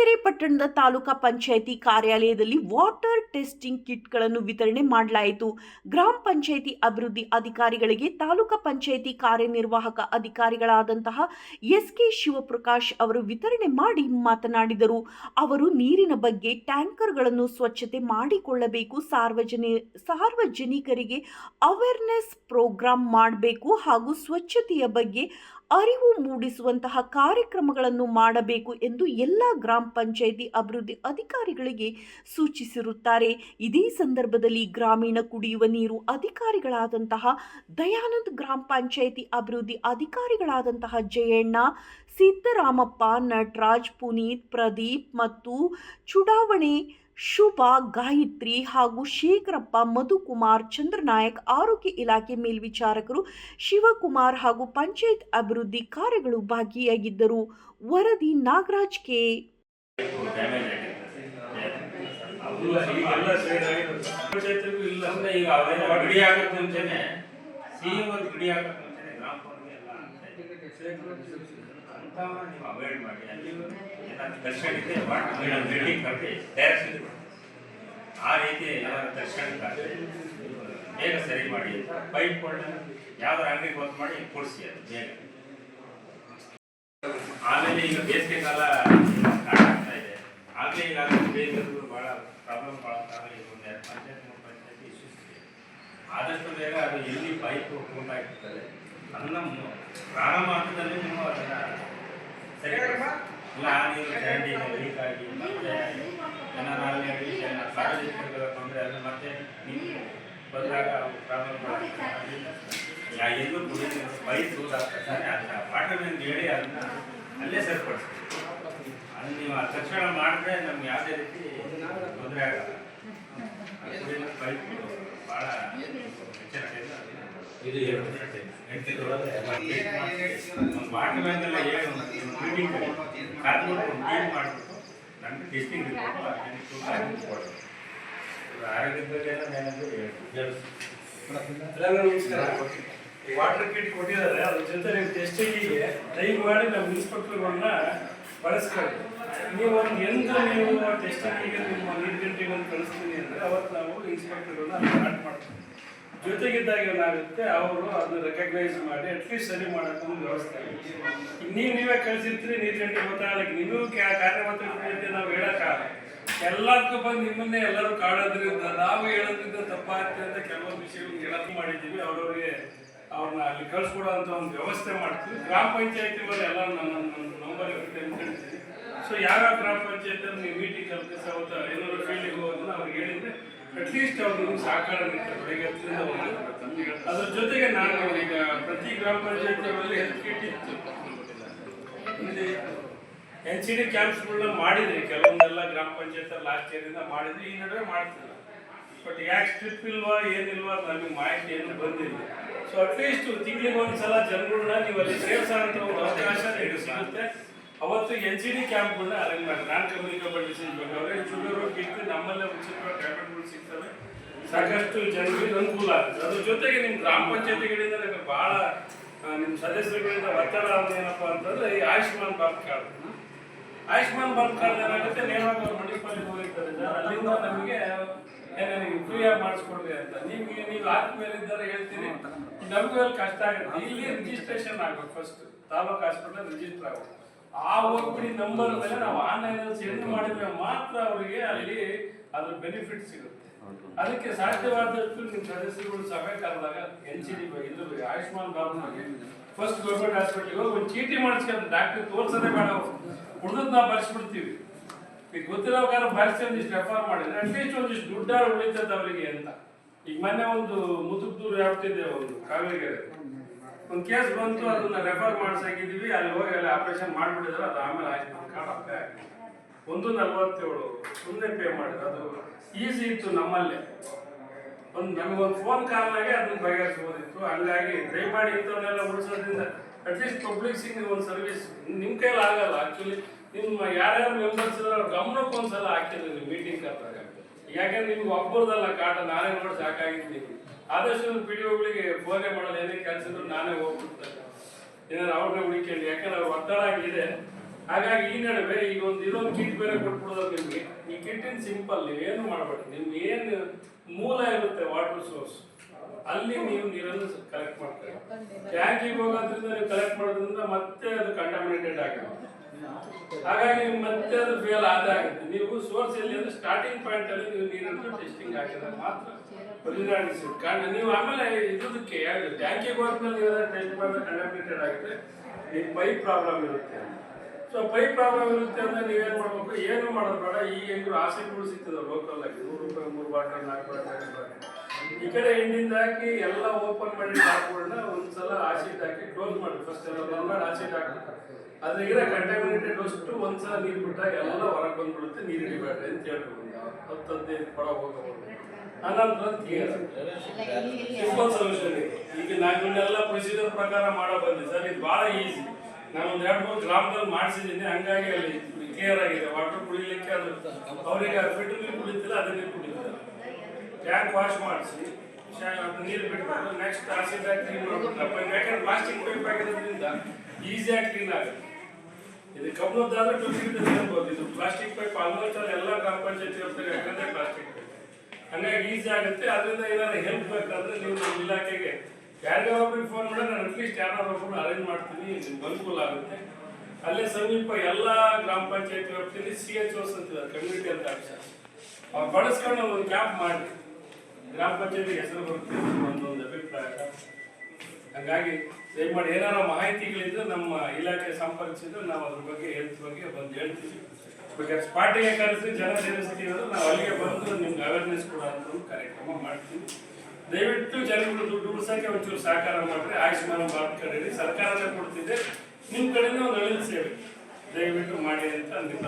ಚಳ್ಳಕೆರೆ ಪಟ್ಟಣದ ತಾಲೂಕಾ ಪಂಚಾಯಿತಿ ಕಾರ್ಯಾಲಯದಲ್ಲಿ water testing ಕಿಟ್ಗಳನ್ನು ವಿತರಣೆ ಮಾಡಲಾಯಿತು. ಗ್ರಾಮ ಪಂಚಾಯಿತಿ ಅಭಿವೃದ್ಧಿ ಅಧಿಕಾರಿಗಳಿಗೆ ತಾಲೂಕಾ ಪಂಚಾಯಿತಿ ಕಾರ್ಯನಿರ್ವಾಹಕ ಅಧಿಕಾರಿಗಳಾದಂತಹ ಎಸ್.ಕೆ. ಶಿವಪ್ರಕಾಶ್ ಅವರು ವಿತರಣೆ ಮಾಡಿ ಮಾತನಾಡಿದರು. ಅವರು ನೀರಿನ ಬಗ್ಗೆ ಟ್ಯಾಂಕರ್ಗಳನ್ನು ಸ್ವಚ್ಛತೆ ಮಾಡಿಕೊಳ್ಳಬೇಕು, ಸಾರ್ವಜನಿಕರಿಗೆ ಅವೇರ್ನೆಸ್ ಪ್ರೋಗ್ರಾಂ ಮಾಡಬೇಕು ಹಾಗೂ ಸ್ವಚ್ಛತೆಯ ಬಗ್ಗೆ ಅರಿವು ಮೂಡಿಸುವಂತಹ ಕಾರ್ಯಕ್ರಮಗಳನ್ನು ಮಾಡಬೇಕು ಎಂದು ಎಲ್ಲ ಗ್ರಾಮ ಪಂಚಾಯಿತಿ ಅಭಿವೃದ್ಧಿ ಅಧಿಕಾರಿಗಳಿಗೆ ಸೂಚಿಸಿರುತ್ತಾರೆ. ಇದೇ ಸಂದರ್ಭದಲ್ಲಿ ಗ್ರಾಮೀಣ ಕುಡಿಯುವ ನೀರು ಅಧಿಕಾರಿಗಳಾದಂತಹ ದಯಾನಂದ್, ಗ್ರಾಮ ಪಂಚಾಯಿತಿ ಅಭಿವೃದ್ಧಿ ಅಧಿಕಾರಿಗಳಾದಂತಹ ಜಯಣ್ಣ, ಸಿದ್ದರಾಮಪ್ಪ, ನಟರಾಜ್, ಪುನೀತ್, ಪ್ರದೀಪ್ ಮತ್ತು ಚುಡಾವಣೆ ಶುಭಾ, ಗಾಯತ್ರಿ ಹಾಗೂ ಶೇಖರಪ್ಪ, ಮಧುಕುಮಾರ್, ಚಂದ್ರನಾಯಕ್, ಆರೋಗ್ಯ ಇಲಾಖೆ ಮೇಲ್ವಿಚಾರಕರು ಶಿವಕುಮಾರ್ ಹಾಗೂ ಪಂಚಾಯತ್ ಅಭಿವೃದ್ಧಿ ಕಾರ್ಯಗಳು ಭಾಗಿಯಾಗಿದ್ದರು. ವರದಿ ನಾಗರಾಜ್ ಕೆ. ಅವಾಯ್ಡ್ ಮಾಡಿ ಅಲ್ಲಿ ದರ್ಶನ ಇದೆ ಬಿಲ್ಡಿಂಗ್ ಕಟ್ಟಿ ಡೈರೆಕ್ಷನ್ ಆ ರೀತಿ ದರ್ಶನ ಬೇಗ ಸರಿ ಮಾಡಿ ಪೈಪ್ಗಳನ್ನ ಯಾವ್ದಾರ ಅಂಗಡಿಗೆ ಬಂದ್ ಮಾಡಿ ಕೊಡಿಸಿ ಅದು ಬೇಗ. ಆಮೇಲೆ ಈಗ ಬೇಸಿಗೆ ಕಾಲ ಸ್ಟಾರ್ಟ್ ಆಗ್ತಾ ಇದೆ. ಆಗಲೇ ಈಗ ಬೇಗ ಭಾಳ ಪ್ರಾಬ್ಲಮ್ ಈಗ ಒಂದು 2 ಪಂಚಾಯತ್ 3 ಪಂಚಾಯತಿ ಇಶ್ಯೂಸ್ ಇದೆ. ಆದಷ್ಟು ಬೇಗ ಅದು ಎಲ್ಲಿ ಪೈಪ್ ಉಂಟಾಗಿರ್ತದೆ ಅದನ್ನ ಪ್ರಾರಂಭ ಹಂತದಲ್ಲಿ ನೀವು ಅದನ್ನ ಸರಿ ಇಲ್ಲ ನೀರು ಚರಂಡಿ ಲೀಕ್ ಆಗಿ ಮತ್ತೆ ಏನಾದ್ರು ಸಾರ್ವಜನಿಕರ ತೊಂದರೆ ಅದು ಮತ್ತೆ ನೀವು ಬಂದಾಗ ಪ್ರಾಬ್ಲಮ್ ಎಲ್ಲೂ ಕುಡಿಯ ಪೈಪ್ ಯೂಸ್ ಆಗ್ತದೆ. ಅದನ್ನ ವಾಟರ್ ಮ್ಯಾನ್ ಹೇಳಿ ಅದನ್ನ ಅಲ್ಲೇ ಸರಿಪಡಿಸ್ತೀವಿ. ಅದನ್ನ ನೀವು ತಕ್ಷಣ ಮಾಡಿದ್ರೆ ನಮ್ಗೆ ಯಾವುದೇ ರೀತಿ ತೊಂದರೆ ಆಗಲ್ಲ. ಪೈಪ್ ಭಾಳ ಎಚ್ಚರಿಕೆಯಿಂದ ಇದು ವಾಟರ್ ಬ್ಯಾಂಕ್ ಎಲ್ಲ ಹೇಳಿ ಮೀಟಿಂಗ್ ಕಾದ್ಬಿಟ್ಟು ಕ್ಲೀನ್ ಮಾಡಿಬಿಟ್ಟು ನಮಗೆ ಟೆಸ್ಟಿಂಗ್ ರಿಪೋರ್ಟ್ ಆರೋಗ್ಯದ ಬಗ್ಗೆ ಎಲ್ಲ ನಮಸ್ಕಾರ. ವಾಟರ್ ಕಿಟ್ ಕೊಟ್ಟಿದ್ದಾರೆ, ಅದ್ರ ಜೊತೆ ನೀವು ಟೆಸ್ಟಿಂಗಿಗೆ ಟೈಮ್ ಮಾಡಿ ನಮ್ಮ ಇನ್ಸ್ಪೆಕ್ಟರ್ಗಳನ್ನ ಬಳಸ್ಕೊಳ್ಳಿ. ನೀವು ಒಂದು ಎಂದು ನೀವು ಟೆಸ್ಟಿಂಗಿಗೆ ನಿಮ್ಮ ನೀರು ಗಂಟೆಗೆ ಒಂದು ಕಳಿಸ್ತೀನಿ ಅಂದರೆ ಅವತ್ತು ನಾವು ಇನ್ಸ್ಪೆಕ್ಟರ್ಗಳನ್ನ ಸ್ಟಾರ್ಟ್ ಮಾಡ್ತೀವಿ. ಜೊತೆಗಿದ್ದಾಗ ಏನಾಗುತ್ತೆ ಅವರು ಅದನ್ನ ರೆಕಗ್ನೈಸ್ ಮಾಡಿ ಅಟ್ಲೀಸ್ಟ್ ಸರಿ ಮಾಡೋಕೆ ಒಂದು ವ್ಯವಸ್ಥೆ ಆಗುತ್ತೆ. ಈಗ ನೀವೇ ಕಳಿಸಿರ್ತೀರಿ, ನೀರು ಗಂಟೆ ಗೊತ್ತಾಗಲಿಕ್ಕೆ ನೀವು ಕಾರ್ಯಮಂತ್ರಿ ನಾವು ಹೇಳೋಕ್ಕಾಗಲ್ಲ. ಎಲ್ಲದಕ್ಕೂ ಬಂದು ನಿಮ್ಮನ್ನೇ ಎಲ್ಲರೂ ಕಾಡೋದ್ರಿಂದ ನಾವು ಹೇಳೋದ್ರಿಂದ ತಪ್ಪಾಗುತ್ತೆ ಅಂತ ಕೆಲವೊಂದು ವಿಷಯಗಳು ಹೇಳೋದು ಮಾಡಿದ್ದೀವಿ. ಅವ್ರನ್ನ ಅಲ್ಲಿ ಕಳಿಸ್ಕೊಡೋಂಥ ಒಂದು ವ್ಯವಸ್ಥೆ ಮಾಡ್ತೀವಿ. ಗ್ರಾಮ ಪಂಚಾಯತಿಗಳಲ್ಲಿ ಎಲ್ಲ ನನ್ನ ನಂಬರ್ ಕಳಿಸ್ತೀನಿ. ಸೊ ಯಾವ್ಯಾವ ಗ್ರಾಮ ಪಂಚಾಯತಿಯಲ್ಲಿ ನೀವು ಮೀಟಿಂಗ್ ಕಲ್ಪಿಸಿ ಅವತ್ತು ಏನಾದ್ರು ಫೀಲ್ಡಿಗೆ ಹೋಗೋದನ್ನ ಅವ್ರಿಗೆ ಹೇಳಿದರೆ ಅಟ್ಲೀಸ್ಟ್ ಅವ್ರು ನಿಮ್ಗೆ ಸಹಕಾರ ನೀಡ್ತಾರೆ. ಬೆಳಗ್ಗೆ 10ರಿಂದ 1. ಅದ್ರ ಜೊತೆಗೆ ನಾನು ಈಗ ಪ್ರತಿ ಗ್ರಾಮ ಪಂಚಾಯತಿಗಳಲ್ಲಿ ಹೆಲ್ತ್ ಕಿಟ್ ಇತ್ತು. ಇಲ್ಲಿ NCD ಕ್ಯಾಂಪ್ಸ್ಗಳನ್ನ ಮಾಡಿದ್ರಿ, ಕೆಲವೊಂದೆಲ್ಲ ಗ್ರಾಮ ಪಂಚಾಯತ್ ಲಾಸ್ಟ್ ಇಯರಿಂದ ಮಾಡಿದ್ರಿ, ಈ ನಡುವೆ ಮಾಡ್ತಿಲ್ಲ. ಬಟ್ ಯಾಕೆ ಸ್ಟ್ರಿಪ್ ಇಲ್ವಾ ಏನಿಲ್ವಾ ನಮಗೆ ಮಾಹಿತಿ ಏನು ಬಂದಿಲ್ಲ. ಸೊ ಅಟ್ಲೀಸ್ಟ್ ತಿಂಗಳಿಗೆ ಒಂದ್ಸಲ ಜನಗಳನ್ನ ನೀವು ಅಲ್ಲಿ ಸೇರಿಸೋಂಥ ಒಂದು ಅವಕಾಶ ಸಿಗುತ್ತೆ. ಅವತ್ತು NCD ಕ್ಯಾಂಪ್ಗಳನ್ನ ಅರೇಂಜ್ ಮಾಡಿ ನಾನ್ ಕಮ್ಯುನಿಕೇಬಲ್ ಡಿಸೀಸ್ ಬಗ್ಗೆ ಅವರೇ ಶುಗರು ಕಿಟ್ ನಮ್ಮಲ್ಲೇ ಉಚಿತವಾಗಿ ಟ್ಯಾಬ್ಲೆಟ್ಗಳು ಸಿಗ್ತವೆ. ಸಾಕಷ್ಟು ಜನರಿಗೆ ಅನುಕೂಲ ಆಗುತ್ತೆ. ಅದ್ರ ಜೊತೆಗೆ ನಿಮ್ಮ ಗ್ರಾಮ ಪಂಚಾಯತಿಗಳಿಂದ ನಿಮಗೆ ಭಾಳ ನಿಮ್ಮ ಸದಸ್ಯರುಗಳಿಂದ ಒತ್ತಡ ಏನಪ್ಪ ಅಂತಂದ್ರೆ ಈ ಆಯುಷ್ಮಾನ್ ಭಾರತ್ ಕಾರ್ಡ್. ಆಯುಷ್ಮಾನ್ ಭಾರತ್ ಕಾರ್ಡ್ ಏನಾಗುತ್ತೆ, ನೇರವಾಗಿ ಅವ್ರು ಮುನ್ಸಿಪಾಲಿಟಿ ಹೋಗಿರ್ತಾರೆ, ಅಲ್ಲಿಂದ ನಮಗೆ ನೀವು ಫ್ರೀಯಾಗಿ ಮಾಡಿಸ್ಕೊಡ್ರಿ ಅಂತ ನೀವು ಆದ್ಮೇಲೆ ಇದ್ದಾರೆ ಹೇಳ್ತೀರಿ. ನಮಗೂ ಅಲ್ಲಿ ಕಷ್ಟ ಆಗುತ್ತೆ. ಇಲ್ಲಿ ರಿಜಿಸ್ಟ್ರೇಷನ್ ಆಗಬೇಕು. ಫಸ್ಟ್ ತಾಲೂಕು ಹಾಸ್ಪಿಟಲ್ ರಿಜಿಸ್ಟರ್ ಆಗಬೇಕು. ಆ ಹೋಗ್ಬಿಡಿ ನಂಬರ್ ಮೇಲೆ ನಾವು ಆನ್ಲೈನಲ್ಲಿ ಸೆಂಡ್ ಮಾಡಿದ್ರೆ ಮಾತ್ರ ಅವರಿಗೆ ಅಲ್ಲಿ ಅದ್ರ ಬೆನಿಫಿಟ್ ಸಿಗುತ್ತೆ. ಅದಕ್ಕೆ ಸಾಧ್ಯವಾದಷ್ಟು ನಿಮ್ಮ ಸದಸ್ಯರುಗಳು ಸಭೆ ಕರೆದಾಗ NCD ಬಗ್ಗೆ ಇದು ಆಯುಷ್ಮಾನ್ ಭಾರತ್ ಬಗ್ಗೆ ಫಸ್ಟ್ ಗೌರ್ಮೆಂಟ್ ಹಾಸ್ಪಿಟಲ್ಗೆ ಹೋಗಿ ಒಂದು ಚೀಟಿ ಮಾಡಿಸ್ಕೊಂಡು ಡಾಕ್ಟರ್ ತೋರ್ಸೋದೇ ಬೇಡ, ಉಳಿದದ್ದು ನಾವು ಬರ್ಸ್ಬಿಡ್ತೀವಿ. ಈಗ ಗೊತ್ತಿರೋ ಕಾರಣ ಬರ್ಸಿ ಒಂದಿಷ್ಟು ರೆಫರ್ ಮಾಡಿದ್ರೆ ಅಟ್ಲೀಸ್ಟ್ ಒಂದಿಷ್ಟು ದುಡ್ಡು ಉಳಿತದೆ ಅವರಿಗೆ ಅಂತ. ಈಗ ಮೊನ್ನೆ ಒಂದು ಮುದುಕ್ದೂರು ಯಾವ್ದಿದೆ, ಒಂದು ಕಾವೇರಿಗೆರೆ ಒಂದು ಕೇಸ್ ಬಂತು, ಅದನ್ನ ರೆಫರ್ ಮಾಡ್ಸಾಕಿದೀವಿ. ಅಲ್ಲಿ ಹೋಗಿ ಅಲ್ಲಿ ಆಪರೇಷನ್ ಮಾಡಿಬಿಟ್ಟಿದ್ರೆ ಅದು ಆಮೇಲೆ ಆಯುಷ್ಮಾನ್ ಕಾರ್ಡ್ ಅಪ್ಲೈ ಆಗಿದೆ. 147 ಸುಮ್ಮನೆ ಪೇ ಮಾಡಿದ್ರು. ಅದು ಈಸಿ ಇತ್ತು ನಮ್ಮಲ್ಲೇ. ನಮಗೊಂದು ಫೋನ್ ಕಾಲ್ನಾಗೆ ಅದನ್ನ ಬಗೆಹರಿಸ್ಬೋದಿತ್ತು. ಹಂಗಾಗಿ ದಯಮಾಡಿ ಇಂಥವನ್ನೆಲ್ಲ ಉಳಿಸೋದ್ರಿಂದ ಅಟ್ಲೀಸ್ಟ್ ಪಬ್ಲಿಕ್ಸಿಗೆ ಒಂದು ಸರ್ವಿಸ್ ನಿಮ್ಮ ಕೈಲಿ ಆಗಲ್ಲ. ಆ್ಯಕ್ಚುಲಿ ನಿಮ್ಮ ಯಾರ್ಯಾರು ಮೆಂಬರ್ಸ್ ಇದ್ರೆ ಅವ್ರ ಗಮನಕ್ಕೆ ಒಂದ್ಸಲ ಹಾಕಿದ್ರು ನೀವು ಮೀಟಿಂಗ್ ಕರೆದಾಗ. ಯಾಕಂದ್ರೆ ನಿಮ್ಗೆ ಒಬ್ಬರದಲ್ಲ ಕಾಟ, ನಾನೇ ನೋಡಿ ಸಾಕಾಗಿದ್ದೀನಿ. ಆದಷ್ಟು PDOಗಳಿಗೆ ಫೋನೇ ಮಾಡೋದು, ಏನೇ ಕೆಲಸ ಇದ್ರು ನಾನೇ ಹೋಗ್ಬಿಡ್ತಾರೆ, ಏನಾದ್ರು ಅವ್ರನ್ನೇ ಹುಡುಕೊಂಡು. ಯಾಕಂದ್ರೆ ಅವ್ರ ಒತ್ತಡ ಆಗಿದೆ. ಹಾಗಾಗಿ ಈ ನಡುವೆ ಈಗ ಇದೊಂದು ಕಿಟ್ ಬೇರೆ ಕೊಟ್ಬಿಡೋದು ನಿಮ್ಗೆ. ಈ ಕಿಟ್ಟಿನ ಸಿಂಪಲ್, ನೀವೇನು ಮಾಡಬೇಡಿ. ನಿಮ್ಗೆ ಏನು ಮೂಲ ಇರುತ್ತೆ ವಾಟರ್ ಸೋರ್ಸ್, ಅಲ್ಲಿ ನೀವು ನೀರನ್ನು ಕಲೆಕ್ಟ್ ಮಾಡ್ತೀರಿ. ಟ್ಯಾಂಕಿಗೆ ಹೋಗೋದ್ರಿಂದ ನೀವು ಕಲೆಕ್ಟ್ ಮಾಡೋದ್ರಿಂದ ಮತ್ತೆ ಅದು ಕಂಟಾಮಿನೇಟೆಡ್ ಆಗುತ್ತೆ. ಹಾಗಾಗಿ ಮತ್ತೆ ಅದು ಫೇಲ್ ಆಗುತ್ತೆ. ನೀವು ಸೋರ್ಸ್ ಎಲ್ಲಿ ಅಂದ್ರೆ ಸ್ಟಾರ್ಟಿಂಗ್ ಪಾಯಿಂಟ್ ಅಲ್ಲಿ ನೀವು ನೀರನ್ನು ಟೆಸ್ಟಿಂಗ್ ಹಾಕಿದ್ರೆ ಮಾತ್ರ ಒರಿಜಿನಾಲಿಟಿ ಕಾರಣ. ನೀವು ಆಮೇಲೆ ಇದಕ್ಕೆ ಟ್ಯಾಂಕಿಗೆ ಹೋದ್ಮೇಲೆ ನೀವು ಟೆಸ್ಟ್ ಮಾಡಿದ್ರೆ ಕಂಟಾಮಿನೇಟೆಡ್ ಆಗಿದೆ, ಈ ಪೈಪ್ ಪ್ರಾಬ್ಲಮ್ ಇರುತ್ತೆ. ಸೊ ಪೈಪ್ ಪ್ರಾಬ್ಲಮ್ ಇರುತ್ತೆ ಅಂದ್ರೆ ನೀವೇನು ಮಾಡಬೇಕು, ಏನು ಮಾಡೋದು ಬೇಡ. ಈ ಹೆಂಗರು ಆಸೆಗಳು ಸಿಗ್ತದೆ ಲೋಕಲ್ ಆಗಿ, 100 ರೂಪಾಯಿ 3 ಬಾಟಲ್ 4 ಬಾಟಲ್. ಈ ಕಡೆ ಎಂಡಿಂದ ಹಾಕಿ ಎಲ್ಲ ಓಪನ್ ಮಾಡಿ ಹಾಕೋಣ, ಒಂದ್ಸಲ ಆಸಿಡ್ ಹಾಕಿ ಕ್ಲೋಸ್ ಮಾಡಿ, ಫಸ್ಟ್ ಎಲ್ಲ ಮಾಡಿ ಆಸಿಡ್ ಹಾಕಿ ಅದ್ರಾಗಿರೋ ಕಂಟಾಮಿನೇಟೆಡ್ ಅಷ್ಟು ಒಂದ್ಸಲ ನೀರು ಬಿಟ್ಟಾಗ ಎಲ್ಲ ಹೊರಗೆ ಬಂದ್ಬಿಡುತ್ತೆ. ನೀರು ಹಿಡಿಬೇಡ್ರಿ ಅಂತ ಹೇಳ್ಬೋದು. 10-15 ಕೊಡ ಹೋಗಬಹುದು. ಅನಂತರ ಸಿಂಪಲ್ ಸೊಲ್ಯೂಷನ್. ಈಗ ನಾವೆಲ್ಲ ಪ್ರೊಸೀಜರ್ ಪ್ರಕಾರ ಮಾಡೋ ಬಂದಿದೆ ಸರ್, ಇದು ಭಾಳ ಈಸಿ. ನಾನು ಒಂದು 2-3 ಗ್ರಾಮದಲ್ಲಿ ಮಾಡಿಸಿದ್ದೀನಿ, ಹಂಗಾಗಿ ಅಲ್ಲಿ ಕ್ಲಿಯರ್ ಆಗಿದೆ. ವಾಟರ್ ಕುಡಿಲಿಕ್ಕೆ ಅದು ಅವರಿಗೆ ಫಿಲ್ಟರ್ ನೀರು ಕುಡಿತಿಲ್ಲ, ಅದೇ ನೀರು ಕುಡಿತಾರೆ. ಟ್ಯಾಂಕ್ ವಾಶ್ ಮಾಡಿಸಿ ನೀರು ಬಿಟ್ಬಿಟ್ಟು ನೆಕ್ಸ್ಟ್ ಆಸಿಡ್ ಹಾಕಿ ಕ್ಲೀನ್ ಮಾಡ್ಬಿಟ್ಟು, ಯಾಕಂದ್ರೆ ಪ್ಲಾಸ್ಟಿಕ್ ಪೈಪ್ ಹಾಕಿದ್ರಿಂದ ಈಸಿಯಾಗಿ ಕ್ಲೀನ್ ಆಗುತ್ತೆ. ಇದು ಕಬ್ಬಣದ್ದಾದ್ರೆ 20 ಹೇಳ್ಬೋದು. ಇದು ಪ್ಲಾಸ್ಟಿಕ್ ಪೈಪ್ ಆಲ್ಮೋಸ್ಟ್ ಎಲ್ಲ ಗ್ರಾಮ ಪಂಚಾಯತಿ ವ್ಯಾಪ್ತಿಗೆ ಹಾಕಿದ್ರೆ ಪ್ಲಾಸ್ಟಿಕ್ ಪೈಪ್, ಹಂಗಾಗಿ ಈಸಿ ಆಗುತ್ತೆ. ಅದರಿಂದ ಏನಾದ್ರು ಹೆಲ್ಪ್ ಬೇಕಾದ್ರೆ ನೀವು ನಮ್ಮ ಇಲಾಖೆಗೆ ಯಾರಿಗಾರ ಒಬ್ಬರಿಗೆ ಫೋನ್ ಮಾಡಿ, ನಾನು ಅಟ್ಲೀಸ್ಟ್ ಯಾರು ಒಬ್ಬರು ಅರೇಂಜ್ ಮಾಡ್ತೀನಿ, ನಿಮ್ಗೆ ಅನುಕೂಲ ಆಗುತ್ತೆ. ಅಲ್ಲೇ ಸಮೀಪ ಎಲ್ಲ ಗ್ರಾಮ ಪಂಚಾಯತಿ ವ್ಯಾಪ್ತಿಯಲ್ಲಿ CHOs ಅಂತಿದ್ದಾರೆ, ಕಮ್ಯುನಿಟಿ ಅಂತ ಆಫೀಸರ್ಸ್. ಅವ್ರು ಬಳಸ್ಕೊಂಡು ಒಂದು ಕ್ಯಾಂಪ್ ಮಾಡಿ ಗ್ರಾಮ ಪಂಚಾಯತಿಗೆ ಹೆಸರು ಬರುತ್ತೆ ಒಂದೊಂದು ಅಭಿಪ್ರಾಯ. ಹಾಗಾಗಿ ದಯಮಾಡಿ ಏನಾರ ಮಾಹಿತಿಗಳಿದ್ರೆ ನಮ್ಮ ಇಲಾಖೆ ಸಂಪರ್ಕಿಸಿದ್ರೆ ನಾವು ಅದ್ರ ಬಗ್ಗೆ ಹೆಲ್ತ್ ಬಗ್ಗೆ ಬಂದು ಹೇಳ್ತೀವಿ. ಬೇಕಾದ್ರೆ ಸ್ಪಾಟಿಗೆ ಕರೆಸಿ ಜನ ಸೇರಿಸ್ತೀವಿ ಅಂದ್ರೆ ನಾವು ಅಲ್ಲಿಗೆ ಬಂದು ನಿಮ್ಗೆ ಅವೇರ್ನೆಸ್ ಕೊಡೋಂಥ ಒಂದು ಕಾರ್ಯಕ್ರಮ ಮಾಡ್ತೀವಿ. ದಯವಿಟ್ಟು ಜನಗಳು ದುಡ್ಡು ಉಳಿಸೋಕೆ ಒಂಚೂರು ಸಹಕಾರ ಮಾಡಿದ್ರೆ ಆಯುಷ್ಮಾನ್ ಭಾರತ್ ಕಡೆಯಲ್ಲಿ ಸರ್ಕಾರನೇ ಕೊಡ್ತಿದೆ, ನಿಮ್ಮ ಕಡೆನೇ ಒಂದು ಅಳಿಲ್ ಸೇವೆ ದಯವಿಟ್ಟು ಮಾಡಿ ಅಂತ ನಿಮ್ಮ